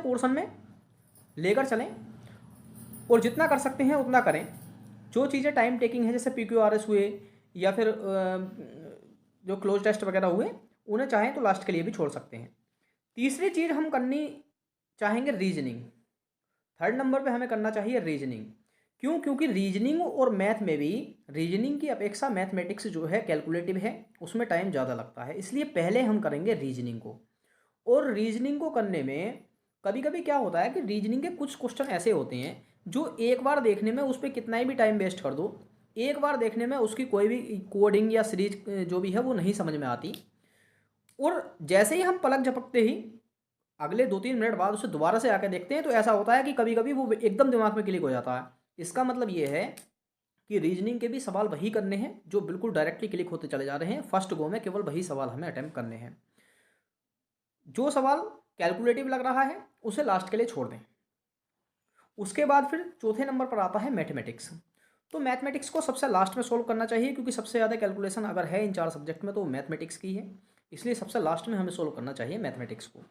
Portion में लेकर चलें और जितना कर सकते हैं उतना करें। जो चीज़ें टाइम टेकिंग है, जैसे PQRS हुए या फिर जो क्लोज टेस्ट वगैरह हुए, उन्हें चाहें तो लास्ट के लिए भी छोड़ सकते हैं। तीसरी चीज़ हम करनी चाहेंगे रीजनिंग। थर्ड नंबर पे हमें करना चाहिए रीजनिंग। क्यों? क्योंकि रीजनिंग और मैथ में भी रीजनिंग की अपेक्षा मैथमेटिक्स जो है कैलकुलेटिव है, उसमें टाइम ज़्यादा लगता है, इसलिए पहले हम करेंगे रीजनिंग को। और रीजनिंग को करने में कभी कभी क्या होता है कि रीजनिंग के कुछ क्वेश्चन ऐसे होते हैं जो एक बार देखने में उस पर कितना ही भी टाइम वेस्ट कर दो, एक बार देखने में उसकी कोई भी कोडिंग या सीरीज जो भी है वो नहीं समझ में आती, और जैसे ही हम पलक झपकते ही अगले 2-3 मिनट बाद उसे दोबारा से आकर देखते हैं तो ऐसा होता है कि कभी कभी वो एकदम दिमाग में क्लिक हो जाता है। इसका मतलब ये है कि रीजनिंग के भी सवाल वही करने हैं जो बिल्कुल डायरेक्टली क्लिक होते चले जा रहे हैं। फर्स्ट गो में केवल वही सवाल हमें अटेम्प्ट करने हैं। जो सवाल कैलकुलेटिव लग रहा है उसे लास्ट के लिए छोड़ दें। उसके बाद फिर चौथे नंबर पर आता है मैथमेटिक्स। तो मैथमेटिक्स को सबसे लास्ट में सोल्व करना चाहिए, क्योंकि सबसे ज़्यादा कैलकुलेशन अगर है इन 4 सब्जेक्ट में तो मैथमेटिक्स की है, इसलिए सबसे लास्ट में हमें सोल्व करना चाहिए मैथमेटिक्स को।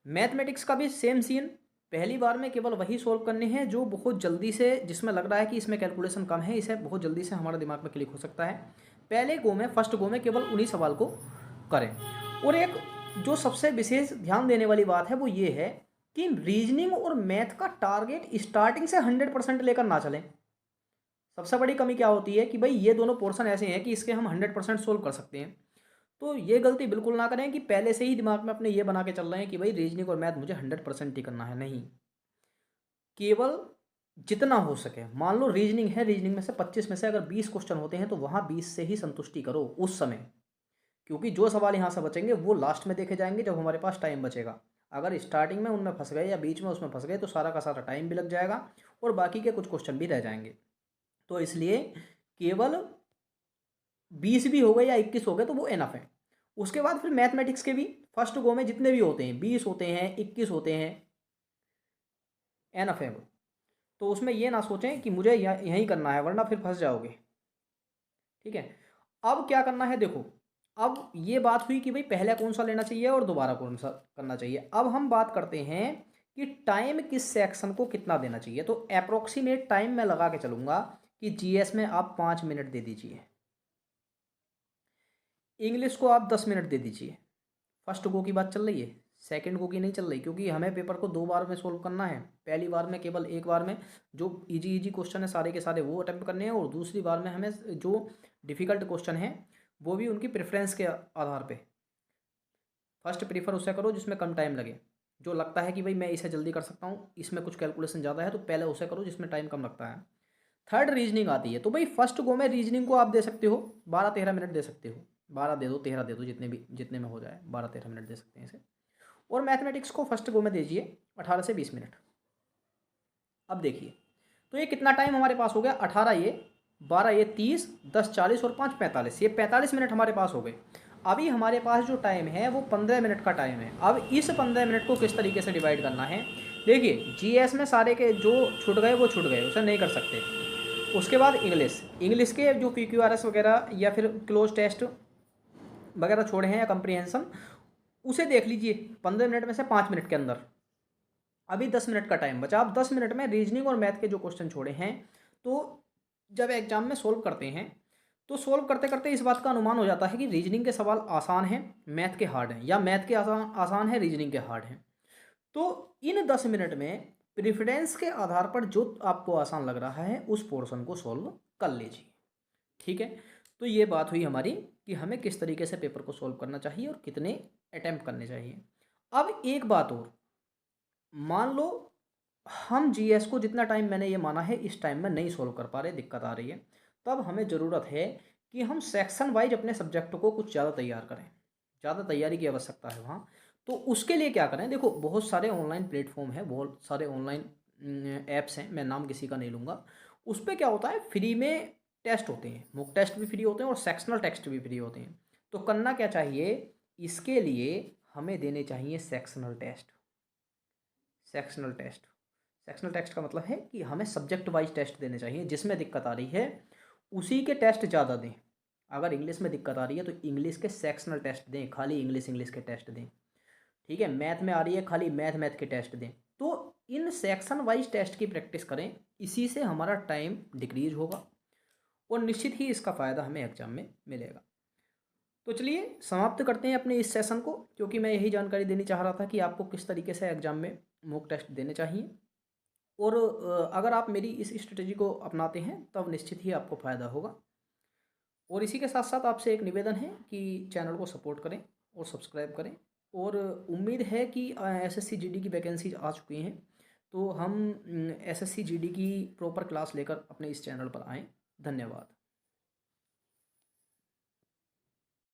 मैथमेटिक्स का भी सेम सीन, पहली बार में केवल वही सोल्व करने हैं जो बहुत जल्दी से, जिसमें लग रहा है कि इसमें कैलकुलेशन कम है, इसे बहुत जल्दी से हमारे दिमाग में क्लिक हो सकता है। पहले गो में, फर्स्ट गो में केवल उन्हीं सवाल को करें। और एक जो सबसे विशेष ध्यान देने वाली बात है वो ये है कि रीजनिंग और मैथ का टारगेट स्टार्टिंग से 100% लेकर ना चलें। सबसे बड़ी कमी क्या होती है कि भाई ये दोनों पोर्शन ऐसे हैं कि इसके हम 100% सोल्व कर सकते हैं, तो ये गलती बिल्कुल ना करें कि पहले से ही दिमाग में अपने ये बना के चल रहे हैं कि भाई रीजनिंग और मैथ मुझे 100% ही करना है। नहीं, केवल जितना हो सके। मान लो रीजनिंग है, रीजनिंग में से 25 में से अगर 20 क्वेश्चन होते हैं तो वहाँ 20 से ही संतुष्टि करो उस समय, क्योंकि जो सवाल यहाँ से बचेंगे वो लास्ट में देखे जाएंगे जब हमारे पास टाइम बचेगा। अगर स्टार्टिंग में उनमें फंस गए या बीच में उसमें फंस गए तो सारा का सारा टाइम भी लग जाएगा और बाकी के कुछ क्वेश्चन भी रह जाएंगे। तो इसलिए केवल 20 भी हो गए या 21 हो गए तो वो एनफ है। उसके बाद फिर मैथमेटिक्स के भी फर्स्ट गो में जितने भी होते हैं, 20 होते हैं, 21 होते हैं, एनफ है वो। तो उसमें ये ना सोचें कि मुझे यहीं करना है वरना फिर फंस जाओगे। ठीक है, अब क्या करना है देखो, अब ये बात हुई कि भाई पहले कौन सा लेना चाहिए और दोबारा कौन सा करना चाहिए। अब हम बात करते हैं कि टाइम किस सेक्शन को कितना देना चाहिए। तो अप्रोक्सीमेट टाइम मैं लगा के चलूंगा कि जीएस में आप 5 मिनट दे दीजिए, इंग्लिश को आप 10 मिनट दे दीजिए। फर्स्ट गो की बात चल रही है, सेकंड गो की नहीं चल रही, क्योंकि हमें पेपर को 2 बार में सोल्व करना है। पहली बार में केवल एक बार में जो इजी इजी क्वेश्चन है सारे के सारे वो अटेम्प्ट करने हैं, और दूसरी बार में हमें जो डिफ़िकल्ट क्वेश्चन है वो भी उनकी प्रेफरेंस के आधार पे। फर्स्ट प्रीफर उसे करो जिसमें कम टाइम लगे, जो लगता है कि भाई मैं इसे जल्दी कर सकता हूँ, इसमें कुछ कैलकुलेशन ज़्यादा है, तो पहले उसे करो जिसमें टाइम कम लगता है। थर्ड रीजनिंग आती है, तो भाई फर्स्ट गो में रीजनिंग को आप दे सकते हो 12-13 मिनट दे सकते हो, 12 दे दो, 13 दे दो, जितने में हो जाए 12-13 मिनट दे सकते हैं इसे। और मैथमेटिक्स को फर्स्ट गो में दीजिए 18 से 20 मिनट। अब देखिए, तो ये कितना टाइम हमारे पास हो गया, 18 ये, 12 ये, 30, 10 40 और 5 45, ये 45 मिनट हमारे पास हो गए। अभी हमारे पास जो टाइम है वो 15 मिनट का टाइम है। अब इस 15 मिनट को किस तरीके से डिवाइड करना है, देखिए जीएस में सारे के जो छूट गए वो छूट गए, उसे नहीं कर सकते। उसके बाद इंग्लिश के जो PQRS वगैरह या फिर क्लोज टेस्ट वगैरह छोड़े हैं या कंप्रीहेंशन, उसे देख लीजिए 15 मिनट में से 5 मिनट के अंदर। अभी 10 मिनट का टाइम बचा। अब 10 मिनट में रीजनिंग और मैथ के जो क्वेश्चन छोड़े हैं, तो जब एग्जाम में सोल्व करते हैं तो सोल्व करते करते इस बात का अनुमान हो जाता है कि रीजनिंग के सवाल आसान हैं, मैथ के हार्ड हैं, या मैथ के आसान है, रीजनिंग के हार्ड हैं। तो इन 10 मिनट में प्रेफरेंस के आधार पर जो आपको आसान लग रहा है उस पोर्शन को सॉल्व कर लीजिए। ठीक है, तो ये बात हुई हमारी कि हमें किस तरीके से पेपर को सॉल्व करना चाहिए और कितने अटैम्प्ट करने चाहिए। अब एक बात और, मान लो हम जीएस को जितना टाइम मैंने ये माना है इस टाइम में नहीं सोल्व कर पा रहे, दिक्कत आ रही है, तब हमें ज़रूरत है कि हम सेक्शन वाइज अपने सब्जेक्ट को कुछ ज़्यादा तैयार करें। ज़्यादा तैयारी की आवश्यकता है वहाँ। तो उसके लिए क्या करें, देखो बहुत सारे ऑनलाइन प्लेटफॉर्म है, बहुत सारे ऑनलाइन ऐप्स हैं, मैं नाम किसी का नहीं लूँगा। उस पर क्या होता है, फ्री में टेस्ट होते हैं, मॉक टेस्ट भी फ्री होते हैं और सेक्शनल टेस्ट भी फ्री होते हैं। तो करना क्या चाहिए, इसके लिए हमें देने चाहिए sectional test. Sectional test, sectional test का मतलब है कि हमें सब्जेक्ट वाइज टेस्ट देने चाहिए। जिसमें दिक्कत आ रही है उसी के टेस्ट ज़्यादा दें। अगर इंग्लिश में दिक्कत आ रही है तो इंग्लिश के सेक्शनल टेस्ट दें, खाली इंग्लिश के टेस्ट दें। ठीक है, मैथ में आ रही है, खाली मैथ के टेस्ट दें। तो इन सेक्शन वाइज टेस्ट की प्रैक्टिस करें, इसी से हमारा टाइम डिक्रीज होगा और निश्चित ही इसका फ़ायदा हमें एग्जाम में मिलेगा। तो चलिए समाप्त करते हैं अपने इस सेशन को, क्योंकि मैं यही जानकारी देनी चाह रहा था कि आपको किस तरीके से एग्जाम में मॉक टेस्ट देने चाहिए। और अगर आप मेरी इस स्ट्रेटजी को अपनाते हैं तब निश्चित ही आपको फ़ायदा होगा। और इसी के साथ साथ आपसे एक निवेदन है कि चैनल को सपोर्ट करें और सब्सक्राइब करें। और उम्मीद है कि एसएससी जीडी की वैकेंसीज आ चुकी हैं, तो हम एसएससी जीडी की प्रॉपर क्लास लेकर अपने इस चैनल पर आएँ। धन्यवाद।